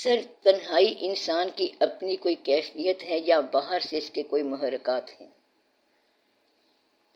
سر، تنہائی انسان کی اپنی کوئی کیفیت ہے یا باہر سے اس کے کوئی محرکات ہیں؟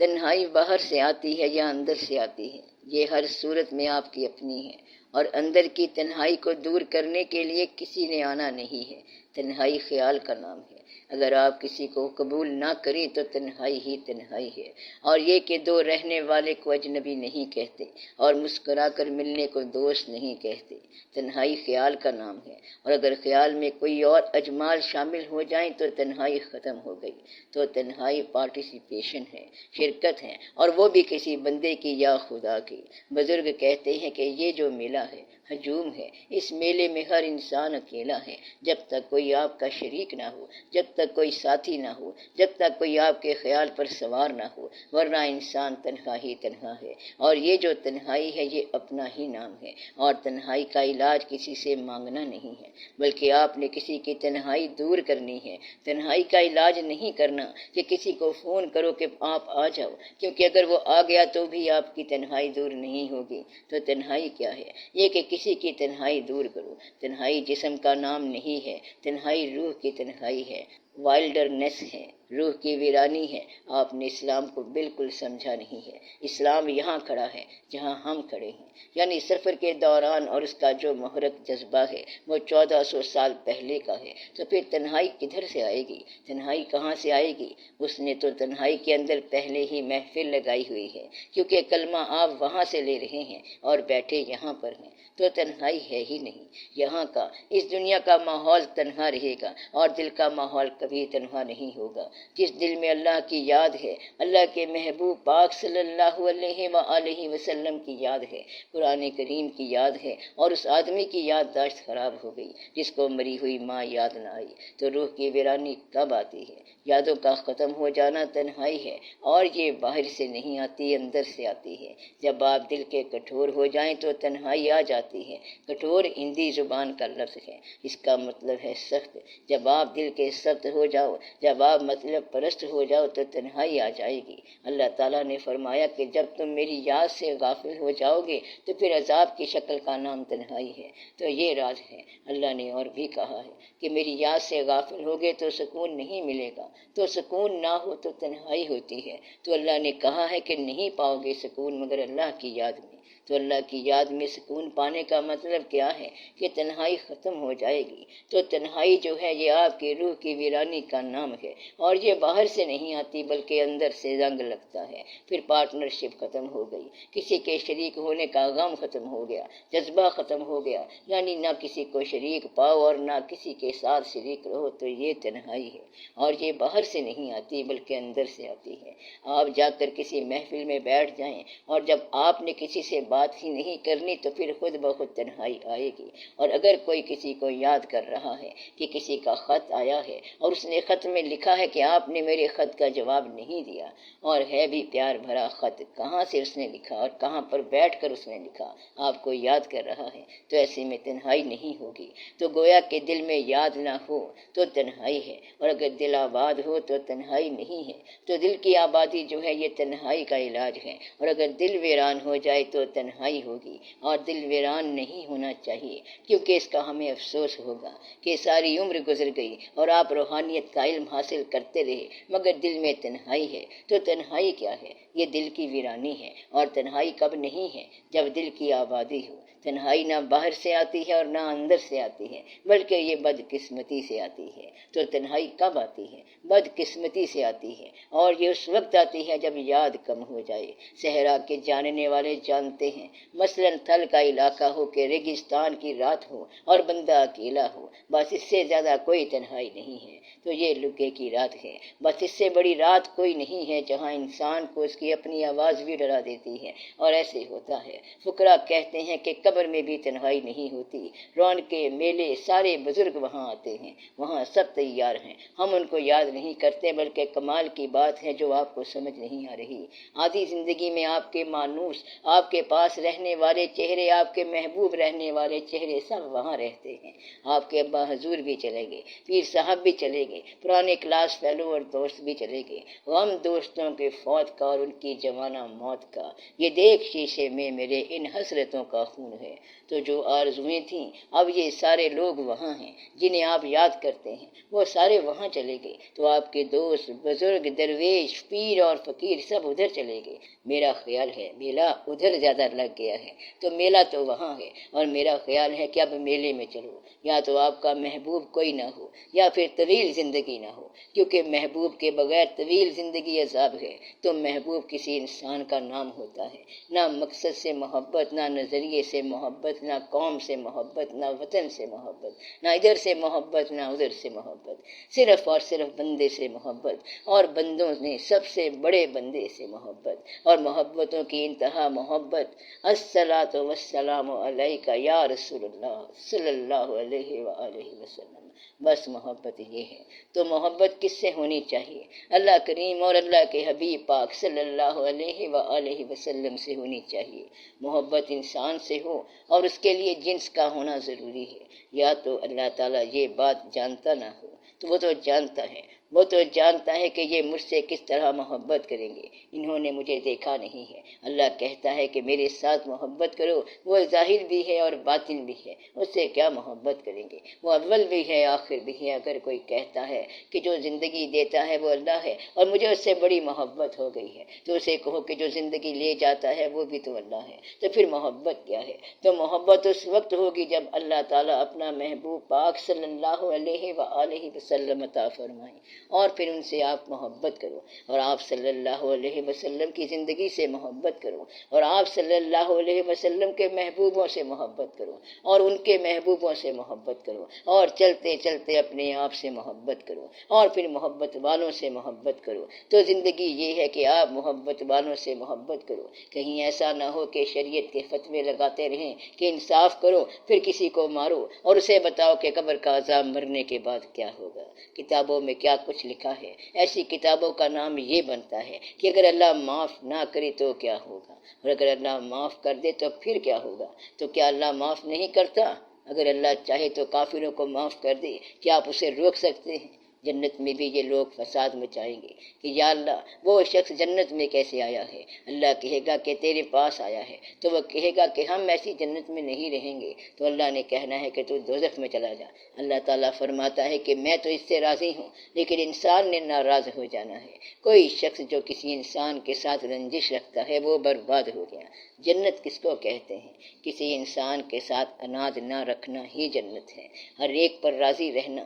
تنہائی باہر سے آتی ہے یا اندر سے آتی ہے؟ یہ ہر صورت میں آپ کی اپنی ہے، اور اندر کی تنہائی کو دور کرنے کے لیے کسی نے آنا نہیں ہے۔ تنہائی خیال کا نام ہے۔ اگر آپ کسی کو قبول نہ کریں تو تنہائی ہی تنہائی ہے۔ اور یہ کہ دو رہنے والے کو اجنبی نہیں کہتے، اور مسکرا کر ملنے کو دوست نہیں کہتے۔ تنہائی خیال کا نام ہے، اور اگر خیال میں کوئی اور اجمال شامل ہو جائیں تو تنہائی ختم ہو گئی۔ تو تنہائی پارٹیسپیشن ہے، شرکت ہے، اور وہ بھی کسی بندے کی یا خدا کی۔ بزرگ کہتے ہیں کہ یہ جو میلہ ہے ہجوم ہے، اس میلے میں ہر انسان اکیلا ہے۔ جب تک کوئی آپ کا شریک نہ ہو، جب تک کوئی ساتھی نہ ہو، جب تک کوئی آپ کے خیال پر سوار نہ ہو، ورنہ انسان تنہا ہی تنہا ہے۔ اور یہ جو تنہائی ہے یہ اپنا ہی نام ہے، اور تنہائی کا علاج کسی سے مانگنا نہیں ہے، بلکہ آپ نے کسی کی تنہائی دور کرنی ہے۔ تنہائی کا علاج نہیں کرنا کہ کسی کو فون کرو کہ آپ آ جاؤ، کیونکہ اگر وہ آ گیا تو بھی آپ کی تنہائی دور نہیں ہوگی۔ تو تنہائی کیا ہے؟ یہ کہ کسی کی تنہائی دور کرو۔ تنہائی جسم کا نام نہیں ہے، تنہائی روح کی تنہائی ہے، وائلڈرنیس ہے، روح کی ویرانی ہے۔ آپ نے اسلام کو بالکل سمجھا نہیں ہے۔ اسلام یہاں کھڑا ہے جہاں ہم کھڑے ہیں، یعنی سفر کے دوران، اور اس کا جو محرک جذبہ ہے وہ 1400 سال پہلے کا ہے۔ تو پھر تنہائی کدھر سے آئے گی؟ تنہائی کہاں سے آئے گی؟ اس نے تو تنہائی کے اندر پہلے ہی محفل لگائی ہوئی ہے، کیونکہ کلمہ آپ وہاں سے لے رہے ہیں اور بیٹھے یہاں پر ہیں۔ تو تنہائی ہے ہی نہیں۔ یہاں کا، اس دنیا کا ماحول تنہا رہے گا، اور دل کا ماحول کبھی تنہا نہیں ہوگا۔ جس دل میں اللہ کی یاد ہے، اللہ کے محبوب پاک صلی اللہ علیہ وآلہ وسلم کی یاد ہے، قرآن کریم کی یاد ہے، اور اس آدمی کی یادداشت خراب ہو گئی جس کو مری ہوئی ماں یاد نہ آئی، تو روح کی ویرانی کب آتی ہے؟ یادوں کا ختم ہو جانا تنہائی ہے، اور یہ باہر سے نہیں آتی، اندر سے آتی ہے۔ جب آپ دل کے کٹھور ہو جائیں تو تنہائی آ جاتی ہے۔ کٹھور ہندی زبان کا لفظ ہے، اس کا مطلب ہے سخت۔ جب آپ دل کے سخت ہو جاؤ، جب آپ مطلب پرست ہو جاؤ تو تنہائی آ جائے گی۔ اللہ تعالیٰ نے فرمایا کہ جب تم میری یاد سے غافل ہو جاؤ گے تو پھر عذاب کی شکل کا نام تنہائی ہے۔ تو یہ راز ہے۔ اللہ نے اور بھی کہا ہے کہ میری یاد سے غافل ہوگے تو سکون نہیں ملے گا، تو سکون نہ ہو تو تنہائی ہوتی ہے۔ تو اللہ نے کہا ہے کہ نہیں پاؤ گے سکون مگر اللہ کی یاد میں۔ تو اللہ کی یاد میں سکون پانے کا مطلب کیا ہے؟ کہ تنہائی ختم ہو جائے گی۔ تو تنہائی جو ہے یہ آپ کی روح کی ویرانی کا نام ہے، اور یہ باہر سے نہیں آتی بلکہ اندر سے زنگ لگتا ہے۔ پھر پارٹنرشپ ختم ہو گئی، کسی کے شریک ہونے کا غم ختم ہو گیا، جذبہ ختم ہو گیا، یعنی نہ کسی کو شریک پاؤ اور نہ کسی کے ساتھ شریک رہو، تو یہ تنہائی ہے۔ اور یہ باہر سے نہیں آتی بلکہ اندر سے آتی ہے۔ آپ جا کر کسی محفل میں بیٹھ جائیں، اور جب آپ نے کسی سے بات ہی نہیں کرنی تو پھر خود بخود تنہائی آئے گی۔ اور اگر کوئی کسی کو یاد کر رہا ہے کہ کسی کا خط آیا ہے اور اس نے خط میں لکھا ہے کہ آپ نے میرے خط کا جواب نہیں دیا، اور ہے بھی پیار بھرا خط، کہاں سے اس نے لکھا اور کہاں پر بیٹھ کر اس نے لکھا، آپ کو یاد کر رہا ہے، تو ایسے میں تنہائی نہیں ہوگی۔ تو گویا کہ دل میں یاد نہ ہو تو تنہائی ہے، اور اگر دل آباد ہو تو تنہائی نہیں ہے۔ تو دل کی آبادی جو ہے یہ تنہائی کا علاج ہے، اور اگر دل ویران ہو جائے تو تنہائی ہوگی، اور دل ویران نہیں ہونا چاہیے، کیونکہ اس کا ہمیں افسوس ہوگا کہ ساری عمر گزر گئی اور آپ روحانیت کا علم حاصل کرتے رہے مگر دل میں تنہائی ہے۔ تو تنہائی کیا ہے؟ یہ دل کی ویرانی ہے، اور تنہائی کب نہیں ہے؟ جب دل کی آبادی ہو۔ تنہائی نہ باہر سے آتی ہے اور نہ اندر سے آتی ہے، بلکہ یہ بدقسمتی سے آتی ہے۔ تو تنہائی کب آتی ہے؟ بدقسمتی سے آتی ہے، اور یہ اس وقت آتی ہے جب یاد کم ہو جائے۔ صحرا کے جاننے والے جانتے ہیں، مثلاً تھل کا علاقہ ہو کہ ریگستان کی رات ہو اور بندہ اکیلا ہو، بس اس سے زیادہ کوئی تنہائی نہیں ہے۔ تو یہ لکے کی رات ہے، بس اس سے بڑی رات کوئی نہیں ہے جہاں انسان کو اس کی اپنی آواز بھی ڈرا دیتی ہے۔ اور ایسے ہوتا ہے۔ فقراء کہتے ہیں کہ قبر میں بھی تنہائی نہیں ہوتی، رونقیں، میلے، سارے بزرگ وہاں آتے ہیں، وہاں سب تیار ہیں، ہم ان کو یاد نہیں کرتے، بلکہ کمال کی بات ہے جو آپ کو سمجھ نہیں آ رہی۔ آدھی زندگی میں آپ کے مانوس، آپ کے پاس رہنے والے چہرے، آپ کے محبوب رہنے والے چہرے سب وہاں رہتے ہیں۔ آپ کے ابا حضور بھی چلے گئے، پیر صاحب بھی چلے گئے، پرانے کلاس فیلو اور دوست بھی چلے گئے۔ غم دوستوں کے فوت کا اور ان کی جوانہ موت کا، یہ دیکھ شیشے میں میرے ان حسرتوں کا خون ہے۔ تو جو آرزویں تھیں اب یہ سارے لوگ وہاں ہیں جنہیں آپ یاد کرتے ہیں، وہ سارے وہاں چلے گئے، تو آپ کے دوست، بزرگ، درویش، پیر اور فقیر سب ادھر چلے گئے۔ میرا خیال ہے میلہ ادھر زیادہ لگ گیا ہے، تو میلہ تو وہاں ہے، اور میرا خیال ہے کہ اب میلے میں چلو، یا تو آپ کا محبوب کوئی نہ ہو یا پھر طویل زندگی نہ ہو، کیونکہ محبوب کے بغیر طویل زندگی عذاب ہے۔ تو محبوب کسی انسان کا نام ہوتا ہے، نہ مقصد سے محبت، نہ نظریے سے محبت، نہ قوم سے محبت، نہ وطن سے محبت، نہ ادھر سے محبت، نہ ادھر سے محبت، صرف اور صرف بندے سے محبت، اور بندوں نے سب سے بڑے بندے سے محبت، اور محبتوں کی انتہا محبت۔ الصلاۃ والسلام علیک یا رسول اللہ صلی اللہ علیہ وآلہ وسلم۔ بس محبت یہ ہے۔ تو محبت کس سے ہونی چاہیے؟ اللہ کریم اور اللہ کے حبیب پاک صلی اللہ علیہ وآلہ وسلم سے ہونی چاہیے۔ محبت انسان سے ہو، اور اس کے لیے جنس کا ہونا ضروری ہے۔ یا تو اللہ تعالیٰ یہ بات جانتا نہ ہو، تو وہ تو جانتا ہے، وہ تو جانتا ہے کہ یہ مجھ سے کس طرح محبت کریں گے، انہوں نے مجھے دیکھا نہیں ہے۔ اللہ کہتا ہے کہ میرے ساتھ محبت کرو، وہ ظاہر بھی ہے اور باطن بھی ہے، اس سے کیا محبت کریں گے؟ وہ اول بھی ہے آخر بھی ہے۔ اگر کوئی کہتا ہے کہ جو زندگی دیتا ہے وہ اللہ ہے اور مجھے اس سے بڑی محبت ہو گئی ہے، تو اسے کہو کہ جو زندگی لے جاتا ہے وہ بھی تو اللہ ہے، تو پھر محبت کیا ہے؟ تو محبت اس وقت ہوگی جب اللہ تعالیٰ اپنا محبوب پاک صلی اللہ علیہ وآلہ وسلم عطا فرمائیں، اور پھر ان سے آپ محبت کرو، اور آپ صلی اللہ علیہ وسلم کی زندگی سے محبت کرو، اور آپ صلی اللہ علیہ وسلم کے محبوبوں سے محبت کرو، اور ان کے محبوبوں سے محبت کرو، اور چلتے چلتے اپنے آپ سے محبت کرو، اور پھر محبت والوں سے محبت کرو۔ تو زندگی یہ ہے کہ آپ محبت والوں سے محبت کرو۔ کہیں ایسا نہ ہو کہ شریعت کے فتوے لگاتے رہیں کہ انصاف کرو، پھر کسی کو مارو اور اسے بتاؤ کہ قبر کا عذاب مرنے کے بعد کیا ہوگا۔ کتابوں میں کیا کچھ لکھا ہے، ایسی کتابوں کا نام یہ بنتا ہے کہ اگر اللہ معاف نہ کرے تو کیا ہوگا، اور اگر اللہ معاف کر دے تو پھر کیا ہوگا۔ تو کیا اللہ معاف نہیں کرتا؟ اگر اللہ چاہے تو کافروں کو معاف کر دے، کیا آپ اسے روک سکتے ہیں؟ جنت میں بھی یہ لوگ فساد مچائیں گے کہ یا اللہ وہ شخص جنت میں کیسے آیا ہے۔ اللہ کہے گا کہ تیرے پاس آیا ہے، تو وہ کہے گا کہ ہم ایسی جنت میں نہیں رہیں گے، تو اللہ نے کہنا ہے کہ تو دوزخ میں چلا جا۔ اللہ تعالیٰ فرماتا ہے کہ میں تو اس سے راضی ہوں، لیکن انسان نے ناراض ہو جانا ہے۔ کوئی شخص جو کسی انسان کے ساتھ رنجش رکھتا ہے وہ برباد ہو گیا۔ جنت کس کو کہتے ہیں؟ کسی انسان کے ساتھ اناد نہ رکھنا ہی جنت ہے۔ ہر ایک پر راضی رہنا،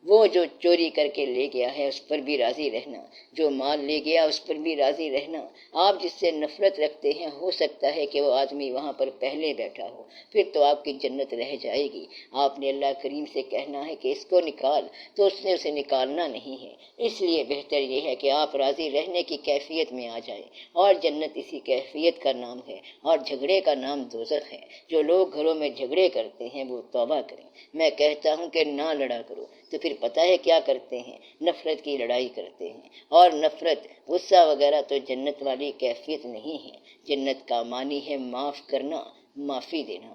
وہ جو چوری کر کے لے گیا ہے اس پر بھی راضی رہنا، جو مال لے گیا اس پر بھی راضی رہنا۔ آپ جس سے نفرت رکھتے ہیں ہو سکتا ہے کہ وہ آدمی وہاں پر پہلے بیٹھا ہو، پھر تو آپ کی جنت رہ جائے گی۔ آپ نے اللہ کریم سے کہنا ہے کہ اس کو نکال، تو اس نے اسے نکالنا نہیں ہے۔ اس لیے بہتر یہ ہے کہ آپ راضی رہنے کی کیفیت میں آ جائیں، اور جنت اسی کیفیت کا نام ہے، اور جھگڑے کا نام دوزخ ہے۔ جو لوگ گھروں میں جھگڑے کرتے ہیں وہ توبہ کریں۔ میں کہتا ہوں کہ نہ لڑا کرو، تو پھر پتہ ہے کیا کرتے ہیں؟ نفرت کی لڑائی کرتے ہیں، اور نفرت، غصہ وغیرہ تو جنت والی کیفیت نہیں ہے۔ جنت کا معنی ہے معاف کرنا، معافی دینا۔